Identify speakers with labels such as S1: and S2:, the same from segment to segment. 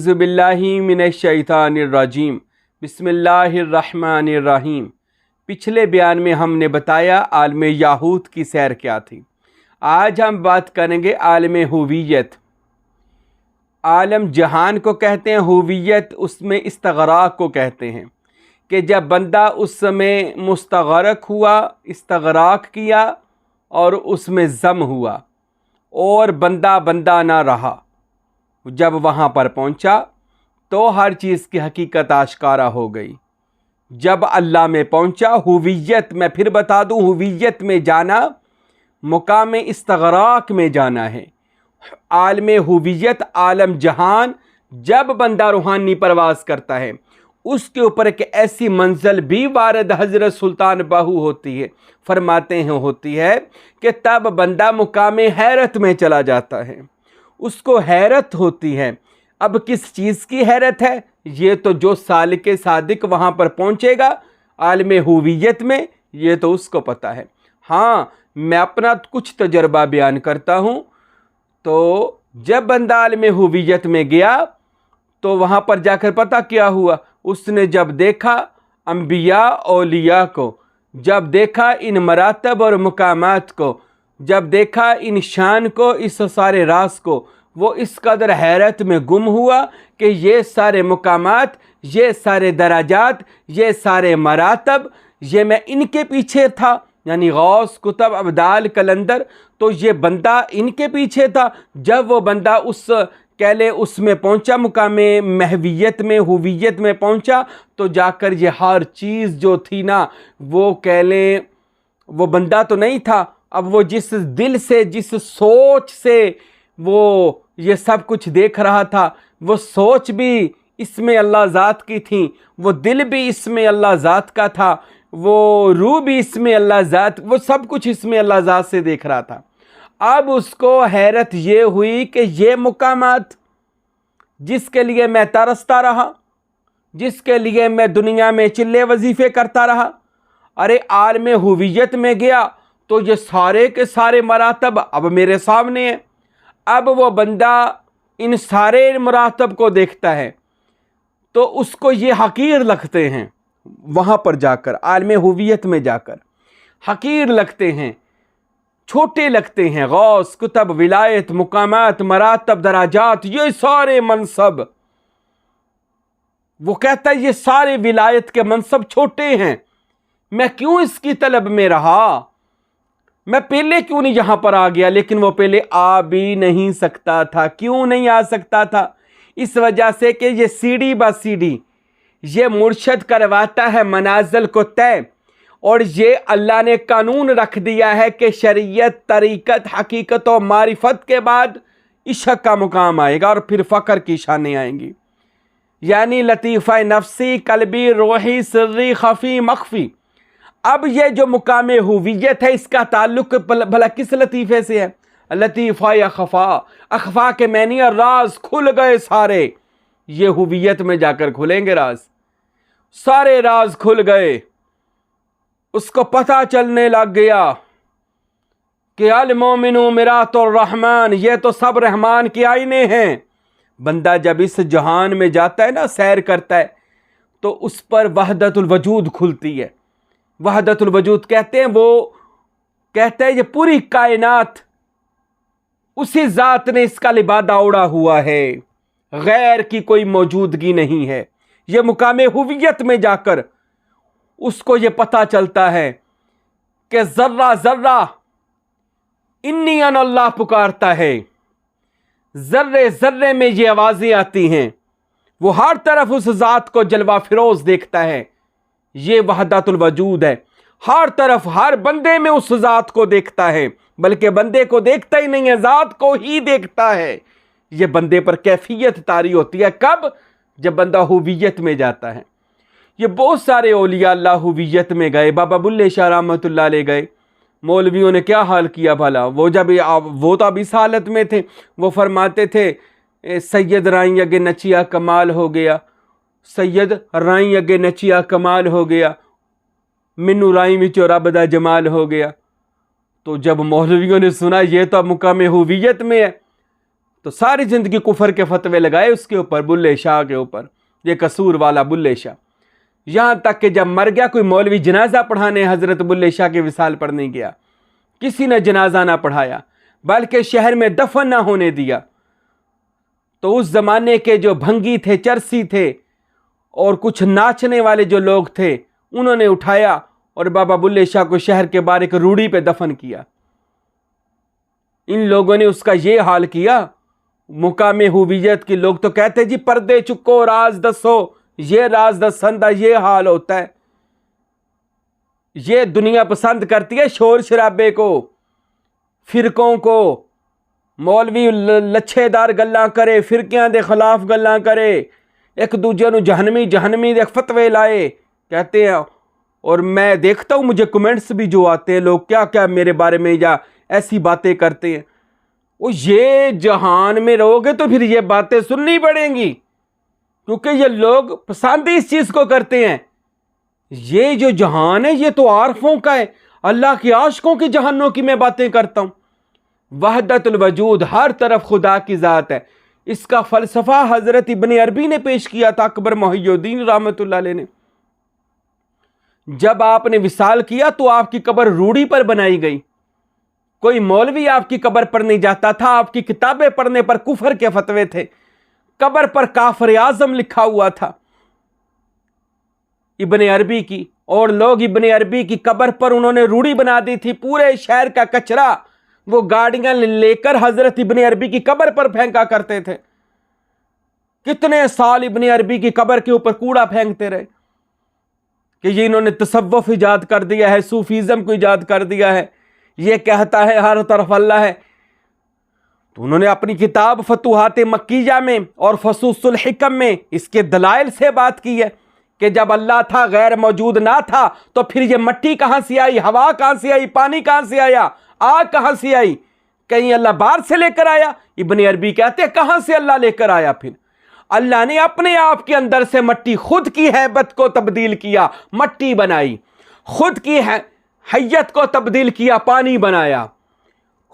S1: बिस्मिल्लाहि मिनश्शैतानिर्रजीम बिस्मिल्लाहिर्रहमानिर्रहीम। पिछले बयान में हमने बताया आलम याहूत की सैर क्या थी। आज हम बात करेंगे आलम हुवियत। आलम जहान को कहते हैं, हुवियत उसमें इस्तगराक को कहते हैं कि जब बंदा उस समय मुस्तगरक हुआ, इस्तगराक किया और उसमें ज़म हुआ और बंदा ना रहा, जब वहाँ पर पहुँचा तो हर चीज़ की हकीकत आश्कारा हो गई। जब अल्लाह में पहुँचा, हुवियत में फिर बता दूँ, हुवियत में जाना मुकाम इस्तगराक में जाना है। आलम हुवियत, आलम जहान, जब बंदा रूहानी परवाज़ करता है उसके ऊपर एक ऐसी मंजिल भी वारद हज़रत सुल्तान बाहू होती है, फरमाते हैं होती है कि तब बंदा मुकाम हैरत में चला जाता है। उसको हैरत होती है। अब किस चीज़ की हैरत है, ये तो जो सालिक सादिक वहाँ पर पहुँचेगा आलम हुवियत में, ये तो उसको पता है। हाँ, मैं अपना कुछ तजर्बा बयान करता हूँ। तो जब बंदा आलम हुवियत में गया तो वहाँ पर जाकर पता क्या हुआ, उसने जब देखा अंबिया औलिया को, जब देखा इन मरातब और मुकामात को, जब देखा इन शान को, इस सारे राज को, वो इस कदर हैरत में गुम हुआ कि ये सारे मुकामात, ये सारे दराजात, ये सारे मरातब, ये मैं इनके पीछे था, यानी गौस, कुतब, अब्दाल, कलंदर, तो ये बंदा इनके पीछे था। जब वो बंदा उस कहले उसमें पहुंचा, मुकाम महवियत में, हुवियत में पहुंचा, तो जाकर ये हर चीज़ जो थी ना, वो कहले वो बंदा तो नहीं था। अब वो जिस दिल से, जिस सोच से वो ये सब कुछ देख रहा था, वो सोच भी इसमें अल्लाह ज़ात की थी, वो दिल भी इसमें अल्लाह ज़ात का था, वो रूह भी इसमें अल्लाह ज़ात, वो सब कुछ इसमें अल्लाह ज़ात से देख रहा था। अब उसको हैरत ये हुई कि ये मुकामात जिसके लिए मैं तरसता रहा, जिसके लिए मैं दुनिया में चिल्ले वजीफ़े करता रहा, अरे आलम हुवियत में गया तो ये सारे के सारे मरातब अब मेरे सामने हैं। अब वो बंदा इन सारे मरातब को देखता है तो उसको ये हकीर लगते हैं। वहाँ पर जाकर आलम हुवियत में जाकर हकीर लगते हैं, छोटे लगते हैं। गौस, कुतब, विलायत, मुकामात, मरातब, दराजात, ये सारे मनसब, वो कहता है ये सारे विलायत के मनसब छोटे हैं, मैं क्यों इसकी तलब में रहा, मैं पहले क्यों नहीं यहाँ पर आ गया। लेकिन वो पहले आ भी नहीं सकता था। क्यों नहीं आ सकता था? इस वजह से कि ये सीढ़ी ब सीढ़ी ये मुर्शद करवाता है मनाजिल को तय, और ये अल्लाह ने कानून रख दिया है कि शरीयत, तरीक़त, हकीकत और मारिफत के बाद इश्क का मुकाम आएगा और फिर फ़ख्र की शानें आएंगी। यानी लतीफ़ा नफ्सी, कल्बी, रूही, सिर्री, खफ़ी, मख्फ़ी। अब ये जो मुकाम हुवियत है, इसका ताल्लुक़ भला किस लतीफ़े से है? लतीफ़ा या खफ़ा, अखफ़ा के मैनी और राज खुल गए सारे। ये हुवियत में जाकर खुलेंगे राज, सारे राज खुल गए। उसको पता चलने लग गया कि अल मोमिनु मिरातुर रहमान, ये तो सब रहमान की आईने हैं। बंदा जब इस जहान में जाता है ना, सैर करता है, तो उस पर वहदतुल वजूद खुलती है। वहदतुल वजूद कहते हैं, वो कहते हैं ये पूरी कायनात उसी ज़ात ने इसका लिबादा ओढ़ा हुआ है, गैर की कोई मौजूदगी नहीं है। ये मुकाम हुवियत में जाकर उसको ये पता चलता है कि ज़र्रा ज़र्रा इन्नी अन अल्लाह पुकारता है, ज़र्रे ज़र्रे में ये आवाज़ें आती हैं। वो हर तरफ उस ज़ात को जलवा फिरोज़ देखता है। ये वहदतुल वजूद है। हर तरफ, हर बंदे में उस ज़ात को देखता है, बल्कि बंदे को देखता ही नहीं है, ज़ात को ही देखता है। ये बंदे पर कैफियत तारी होती है कब? जब बंदा हुवियत में जाता है। ये बहुत सारे औलिया अल्लाह हुवियत में गए। बाबा बुल्ले शाह रहमतुल्लाह अलैह गए, मौलवियों ने क्या हाल किया भला। वो तो अब इस हालत में थे, वो फरमाते थे सैयद राई अगे नचिया कमाल हो गया, सैयद राई अगे नचिया कमाल हो गया, मिन्नू राई विचो रब दा जमाल हो गया। तो जब मौलवियों ने सुना ये तो अब मुकाम हुवियत में है, तो सारी ज़िंदगी कुफर के फतवे लगाए उसके ऊपर, बुल्ले शाह के ऊपर, ये कसूर वाला बुल्ले शाह। यहाँ तक कि जब मर गया कोई मौलवी जनाजा पढ़ाने हज़रत बुल्ले शाह के विसाल पर नहीं गया, किसी ने जनाजा ना पढ़ाया, बल्कि शहर में दफन ना होने दिया। तो उस ज़माने के जो भंगी थे, चरसी थे और कुछ नाचने वाले जो लोग थे, उन्होंने उठाया और बाबा बुल्ले शाह को शहर के बाहर एक रूढ़ी पे दफन किया। इन लोगों ने उसका ये हाल किया। मुकामे हुवियत के लोग तो कहते जी पर्दे चुको राज दसो, ये राज दसंदा, ये हाल होता है। ये दुनिया पसंद करती है शोर शराबे को, फिरकों को। मौलवी लच्छेदार गल्लां करे, फिरकियां दे खिलाफ गल्लां करे, एक दूजे नूं जहनमी जहनमी दे फतवे लाए कहते हैं। और मैं देखता हूँ मुझे कमेंट्स भी जो आते हैं, लोग क्या क्या मेरे बारे में या ऐसी बातें करते हैं। वो ये जहान में रहोगे तो फिर ये बातें सुननी पड़ेंगी, क्योंकि ये लोग पसंद इस चीज़ को करते हैं। ये जो जहान है ये तो आरफों का है, अल्लाह के आशिकों की जहानों की मैं बातें करता हूँ। वहदतुल वजूद, हर तरफ खुदा की ज़ात है। इसका फ़लसफ़ा हज़रत इब्न अरबी ने पेश किया था, अकबर मोहिउद्दीन रहमतुल्लाह अलैह ने। जब आपने विसाल किया तो आपकी कब्र रूढ़ी पर बनाई गई। कोई मौलवी आपकी कब्र पर नहीं जाता था, आपकी किताबें पढ़ने पर कुफर के फतवे थे, कब्र पर काफिर आज़म लिखा हुआ था इब्न अरबी की। और लोग इब्न अरबी की कब्र पर उन्होंने रूढ़ी बना दी थी। पूरे शहर का कचरा वो गाड़ियां लेकर हजरत इब्न अरबी की कब्र पर फेंका करते थे। कितने साल इब्न अरबी की कब्र के ऊपर कूड़ा फेंकते रहे कि ये इन्होंने तसव्वुफ इजाद कर दिया है, सूफीज़म को इजाद कर दिया है, ये कहता है हर तरफ अल्लाह है। तो उन्होंने अपनी किताब फतूहात मक्किया में और फसूसुल हिकम में इसके दलाइल से बात की है कि जब अल्लाह था गैर मौजूद ना था, तो फिर ये मट्टी कहाँ से आई, हवा कहाँ से आई, पानी कहाँ से आया, आग कहाँ से आई? कहीं अल्लाह बाहर से लेकर आया? इब्न अरबी कहते हैं कहाँ से अल्लाह लेकर आया? फिर अल्लाह ने अपने आप के अंदर से मट्टी, खुद की हैबत को तब्दील किया, मट्टी बनाई, खुद की हैयत को तब्दील किया, पानी बनाया,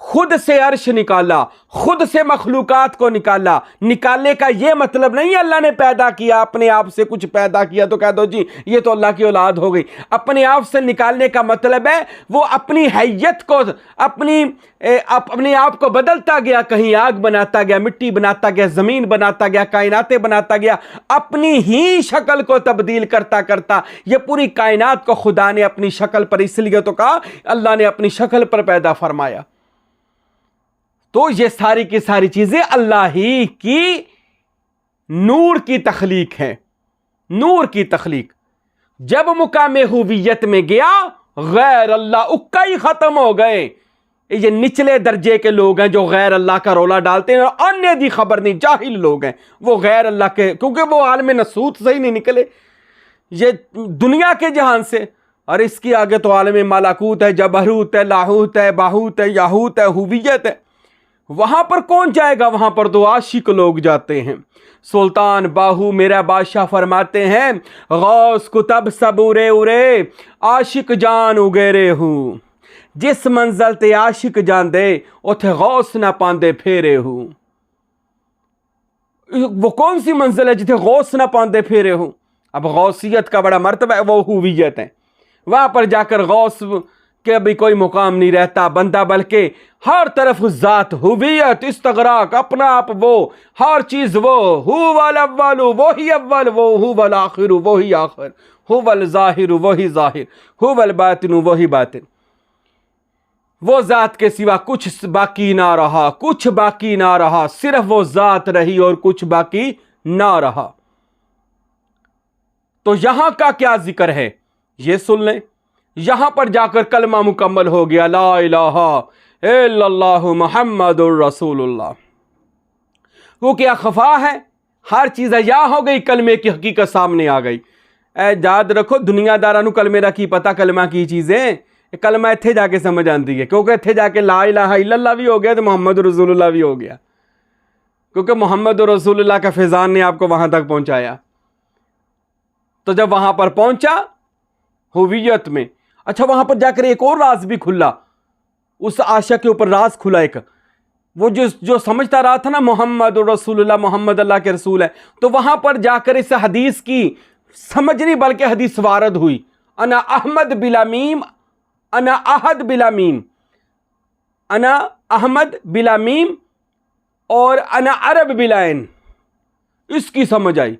S1: खुद से अर्श निकाला, खुद से मखलूकात को निकाला। निकालने का यह मतलब नहीं अल्लाह ने पैदा किया, अपने आप से कुछ पैदा किया तो कह दो जी ये तो अल्लाह की औलाद हो गई। अपने आप से निकालने का मतलब है वो अपनी हैयत को, अपने आप को बदलता गया, कहीं आग बनाता गया, मिट्टी बनाता गया, ज़मीन बनाता गया, कायनातें बनाता गया, अपनी ही शक्ल को तब्दील करता करता ये पूरी कायनात को खुदा ने अपनी शक्ल पर, इसलिए तो कहा अल्लाह ने अपनी शक्ल पर पैदा फरमाया। तो ये सारी की सारी चीजें अल्लाह ही की नूर की तख्लीक है, नूर की तख्लीक। जब मुकामे हुवियत में गया गैर अल्लाह उक्का ही खत्म हो गए। ये निचले दर्जे के लोग हैं जो गैर अल्लाह का रोला डालते हैं और अन्य दी खबर नहीं, जाहिल लोग हैं वो गैर अल्लाह के, क्योंकि वो आलम नसूत से ही नहीं निकले, ये दुनिया के जहान से। और इसके आगे तो आलम मलाकूत है, जबरूत है, लाहूत है, बाहूत है, याहूत है, हुवियत है। वहां पर कौन जाएगा? वहां पर तो आशिक लोग जाते हैं। सुल्तान बाहू मेरा बादशाह फरमाते हैं गौस कुतब सबूरे उरे आशिक जान उगेरे हूँ, जिस मंजिल ते आशिक जांदे उथे गौस ना पांदे फेरे हूँ। वो कौन सी मंजिल है जिथे गौस ना पांदे फेरे हूँ? अब गौसियत का बड़ा मर्तबा है, वो हुवियत है। वहां पर जाकर गौस के अभी कोई मुकाम नहीं रहता बंदा, बल्कि हर तरफ जात, हुवियत, इस्तगराक, अपना आप, वो हर चीज वो, हुवल अव्वल वो ही अव्वल, वो हुवल आखिर वो ही आखिर, हुवल जाहिर वो ही जाहिर, हुवल बातिन वो ही बातिन। वो जात के सिवा कुछ बाकी ना रहा, कुछ बाकी ना रहा, सिर्फ वो जात रही और कुछ बाकी ना रहा। तो यहां का क्या जिक्र है ये सुन लें। यहां पर जाकर कलमा मुकम्मल हो गया, ला इलाहा इल्लल्लाहु मुहम्मदुर रसूलुल्लाह। वो क्या खफा है, हर चीज़ या हो गई, कलमे की हकीकत सामने आ गई। याद रखो दुनियादारा नू कलमे दा की पता, कलमा की चीज़ें कलमा इत्थे जाके समझ आती है, क्योंकि इत्थे जाके ला इलाहा इल्लल्लाह भी हो गया तो मुहम्मद रसूलुल्लाह भी हो गया, क्योंकि मोहम्मद रसूलुल्लाह का फैज़ान ने आपको वहां तक पहुंचाया। तो जब वहां पर पहुंचा हुवियत में, अच्छा वहां पर जाकर एक और राज भी खुला, उस आशा के ऊपर राज खुला एक। वो जो समझता रहा था ना मोहम्मद रसूलुल्लाह, मोहम्मद अल्लाह के रसूल है, तो वहां पर जाकर इस हदीस की समझ नहीं बल्कि हदीस वारद हुई, अना अहमद बिलामीम, अना अहद बिलामीम, अना अहमद बिलामीम और अना अरब बिलाइन, इसकी समझ आई।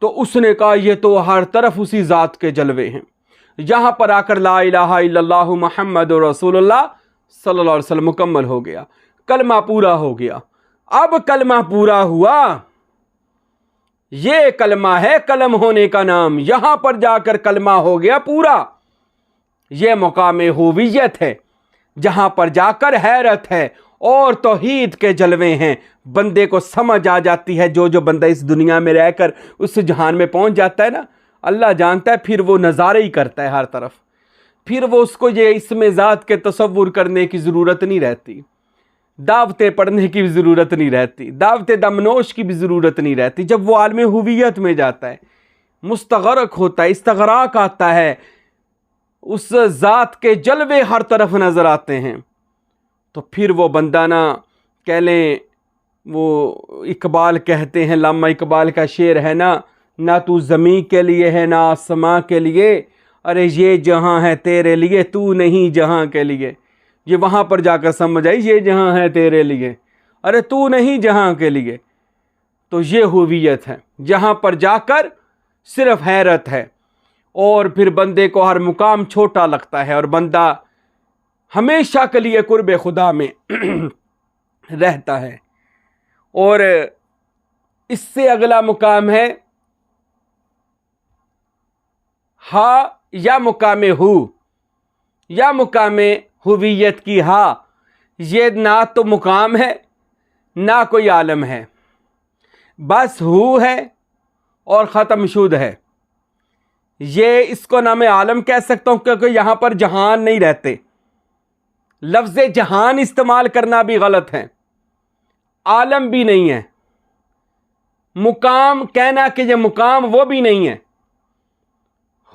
S1: तो उसने कहा ये तो हर तरफ उसी ज़ात के जलवे हैं। यहां पर आकर ला इलाहा इल्लल्लाहु मुहम्मद रसूलुल्लाह सल्लल्लाहु अलैहि वसल्लम मुकम्मल हो गया, कलमा पूरा हो गया। अब कलमा पूरा हुआ, ये कलमा है कलम होने का नाम, यहां पर जाकर कलमा हो गया पूरा। ये मुकाम हुवियत है जहां पर जाकर हैरत है और तौहीद के जलवे हैं। बंदे को समझ आ जाती है, जो बंदा इस दुनिया में रहकर उस जहान में पहुंच जाता है ना, अल्लाह जानता है, फिर वो नज़ारे ही करता है हर तरफ। फिर वो उसको ये इसमें ज़ात के तसव्वुर करने की ज़रूरत नहीं रहती, दावतें पढ़ने की भी ज़रूरत नहीं रहती, दावतें दमनोश की भी ज़रूरत नहीं रहती। जब वो आलम हुवियत में जाता है, मुस्तगरक होता है, इस्तगराक आता है, उस ज़ात के जलवे हर तरफ नज़र आते हैं, तो फिर वो बंदा ना, कह लें वो इकबाल कहते हैं, लामा इकबाल का शेर है ना तू ज़मीं के लिए है ना आसमां के लिए, अरे ये जहां है तेरे लिए, तू नहीं जहां के लिए। ये वहां पर जाकर समझ आई, ये जहां है तेरे लिए, अरे तू नहीं जहां के लिए। तो ये हुवियत है जहां पर जाकर सिर्फ हैरत है, और फिर बंदे को हर मुकाम छोटा लगता है और बंदा हमेशा के लिए कुर्बे खुदा में रहता है। और इससे अगला मुकाम है हा या मुकामे हु, या मुकामे हुवियत की हा। ये ना तो मुकाम है ना कोई आलम है, बस हु है और ख़त्म शुद है। ये इसको ना मैं आलम कह सकता हूं क्योंकि यहां पर जहान नहीं रहते, लफ्ज़ जहान इस्तेमाल करना भी गलत है, आलम भी नहीं है, मुकाम कहना कि ये मुकाम वो भी नहीं है,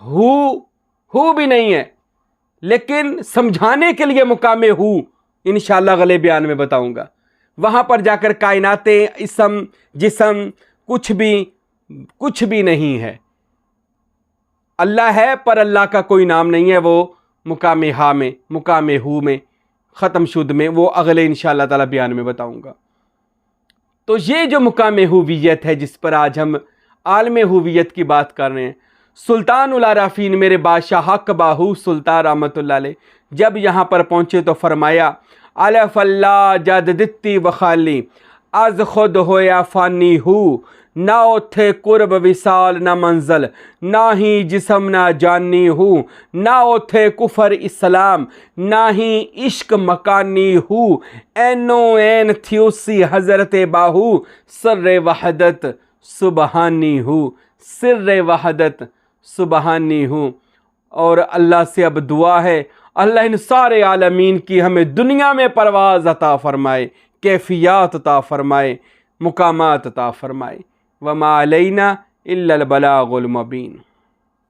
S1: हु भी नहीं है। लेकिन समझाने के लिए मुकामे हु इंशाअल्लाह अगले बयान में बताऊंगा। वहां पर जाकर कायनातें, इसम, जिसम कुछ भी नहीं है। अल्लाह है पर अल्लाह का कोई नाम नहीं है। वो मुकामे हा में, मुकामे हु में, ख़त्म शुद्ध में, वो अगले इंशाअल्लाह ताला बयान में बताऊंगा। तो ये जो मुकामे हुवियत है जिस पर आज हम आलमे हुवियत की बात कर रहे हैं, सुल्तान उल आराफीन मेरे बादशाह हक बाहू सुल्तान रहमतुल्लाह अलैह जब यहाँ पर पहुँचे तो फरमाया, अलफ़ल्ला जददित्ती वखाली आज खुद होया फ़ानी हूँ, ना उथे कुर्ब विसाल ना मंजल, ना ही जिसम ना जानी हूँ, ना उथे कुफर इस्लाम, ना ही इश्क मकानी हूँ, एनो एन थ्यूसी हज़रत बाहू सर्रे वहदत सुबहानी हूँ, सिर्रे वहदत सुबहानी हूँ। और अल्लाह से अब दुआ है, अल्लाह इन सारे आलमीन की हमें दुनिया में परवाज़ अता फ़रमाए, कैफियत अता फ़रमाए, मुकामात अता फ़रमाए। वमा अलैना इल्लल बलागुल मुबीन।